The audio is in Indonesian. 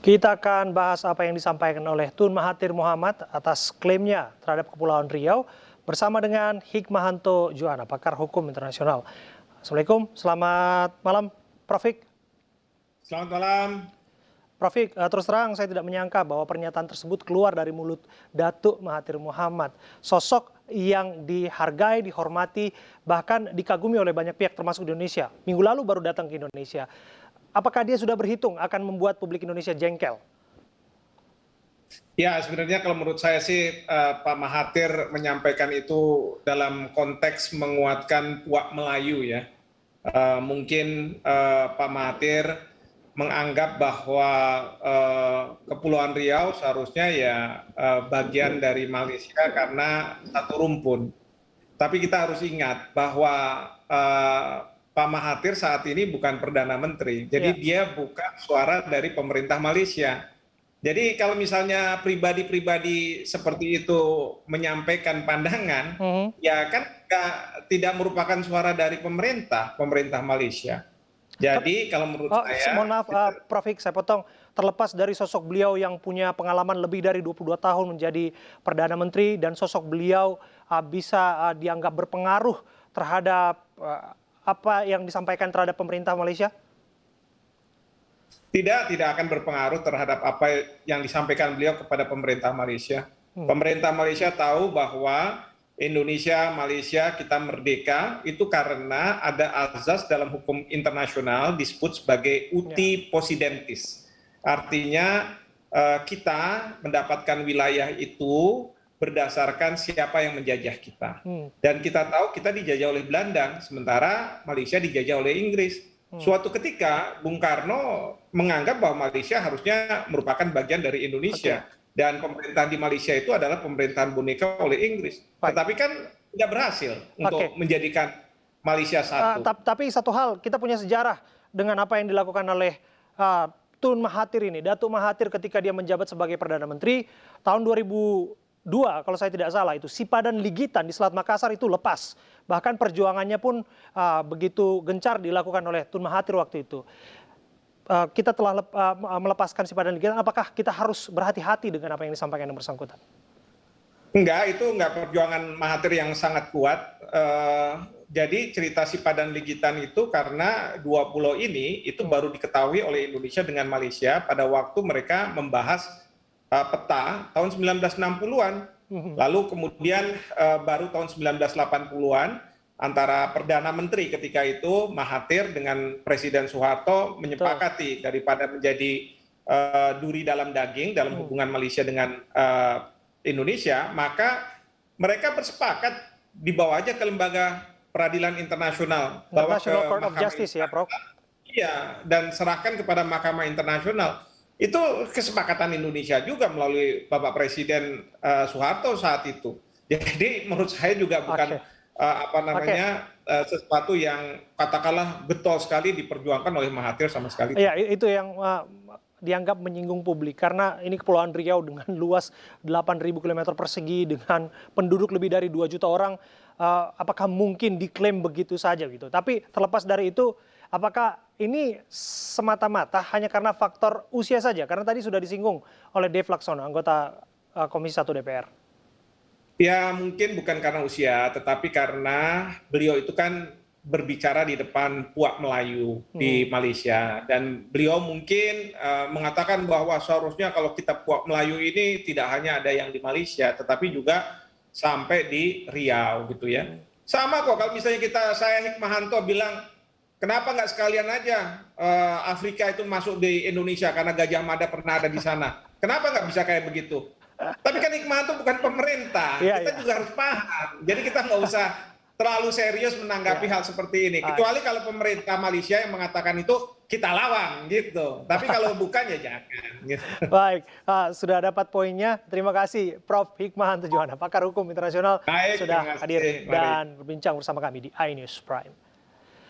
Kita akan bahas apa yang disampaikan oleh Tun Mahathir Mohamad atas klaimnya terhadap Kepulauan Riau bersama dengan Hikmahanto Juwana, pakar hukum internasional. Assalamualaikum, selamat malam Prof. Hik. Selamat malam. Prof. Hik, terus terang saya tidak menyangka bahwa pernyataan tersebut keluar dari mulut Datuk Mahathir Mohamad. Sosok yang dihargai, dihormati, bahkan dikagumi oleh banyak pihak termasuk di Indonesia. Minggu lalu baru datang ke Indonesia. Apakah dia sudah berhitung akan membuat publik Indonesia jengkel? Ya, sebenarnya kalau menurut saya sih Pak Mahathir menyampaikan itu dalam konteks menguatkan puak Melayu ya. Mungkin Pak Mahathir menganggap bahwa Kepulauan Riau seharusnya ya bagian dari Malaysia karena satu rumpun. Tapi kita harus ingat bahwa Pak Mahathir saat ini bukan Perdana Menteri, jadi dia bukan suara dari pemerintah Malaysia. Jadi kalau misalnya pribadi-pribadi seperti itu menyampaikan pandangan, ya kan tidak merupakan suara dari pemerintah Malaysia. Jadi kalau menurut saya... Mohon maaf Prof. Hik, saya potong. Terlepas dari sosok beliau yang punya pengalaman lebih dari 22 tahun menjadi Perdana Menteri dan sosok beliau bisa dianggap berpengaruh terhadap apa yang disampaikan terhadap pemerintah Malaysia? Tidak akan berpengaruh terhadap apa yang disampaikan beliau kepada pemerintah Malaysia. Pemerintah Malaysia tahu bahwa Indonesia, Malaysia, kita merdeka itu karena ada azas dalam hukum internasional disebut sebagai uti possidentis. Artinya kita mendapatkan wilayah itu berdasarkan siapa yang menjajah kita. Dan kita tahu kita dijajah oleh Belanda, sementara Malaysia dijajah oleh Inggris. Suatu ketika Bung Karno menganggap bahwa Malaysia harusnya merupakan bagian dari Indonesia. Dan pemerintahan di Malaysia itu adalah pemerintahan boneka oleh Inggris. Tetapi kan tidak berhasil untuk menjadikan Malaysia satu. Tapi satu hal, kita punya sejarah dengan apa yang dilakukan oleh Tun Mahathir ini. Datuk Mahathir ketika dia menjabat sebagai Perdana Menteri tahun 2002 kalau saya tidak salah itu Sipadan Ligitan di Selat Makassar itu lepas. Bahkan perjuangannya pun begitu gencar dilakukan oleh Tun Mahathir waktu itu. Kita telah melepaskan Sipadan Ligitan, apakah kita harus berhati-hati dengan apa yang disampaikan yang bersangkutan? Enggak, itu enggak perjuangan Mahathir yang sangat kuat. Jadi cerita Sipadan Ligitan itu karena dua pulau ini itu baru diketahui oleh Indonesia dengan Malaysia pada waktu mereka membahas peta tahun 1960-an. Lalu kemudian baru tahun 1980-an antara Perdana Menteri ketika itu Mahathir dengan Presiden Soeharto menyepakati daripada menjadi duri dalam daging dalam hubungan Malaysia dengan Indonesia, maka mereka bersepakat dibawa aja ke lembaga peradilan internasional, bawa ke Court of Justice ya, Prof. Iya, dan serahkan kepada Mahkamah Internasional. Itu kesepakatan Indonesia juga melalui Bapak Presiden Soeharto saat itu. Jadi menurut saya juga bukan sesuatu yang katakanlah getol sekali diperjuangkan oleh Mahathir sama sekali. Iya, itu yang dianggap menyinggung publik karena ini Kepulauan Riau dengan luas 8.000 km persegi dengan penduduk lebih dari 2 juta orang, apakah mungkin diklaim begitu saja gitu. Tapi terlepas dari itu, apakah ini semata-mata hanya karena faktor usia saja? Karena tadi sudah disinggung oleh Dev Laksono, anggota Komisi 1 DPR. Ya mungkin bukan karena usia, tetapi karena beliau itu kan berbicara di depan puak Melayu di Malaysia. Dan beliau mungkin mengatakan bahwa seharusnya kalau kita puak Melayu ini tidak hanya ada yang di Malaysia, tetapi juga sampai di Riau gitu ya. Sama kok kalau misalnya saya Hikmahanto bilang, kenapa nggak sekalian aja Afrika itu masuk di Indonesia karena Gajah Mada pernah ada di sana. Kenapa nggak bisa kayak begitu? Tapi kan Hikmahanto bukan pemerintah, kita juga harus paham. Jadi kita nggak usah terlalu serius menanggapi hal seperti ini. Kecuali kalau pemerintah Malaysia yang mengatakan itu kita lawan gitu. Tapi kalau bukan ya jangan. Gitu. Baik, sudah dapat poinnya. Terima kasih Prof. Hikmahanto Juwana, pakar hukum internasional sudah hadir dan berbincang bersama kami di iNews Prime.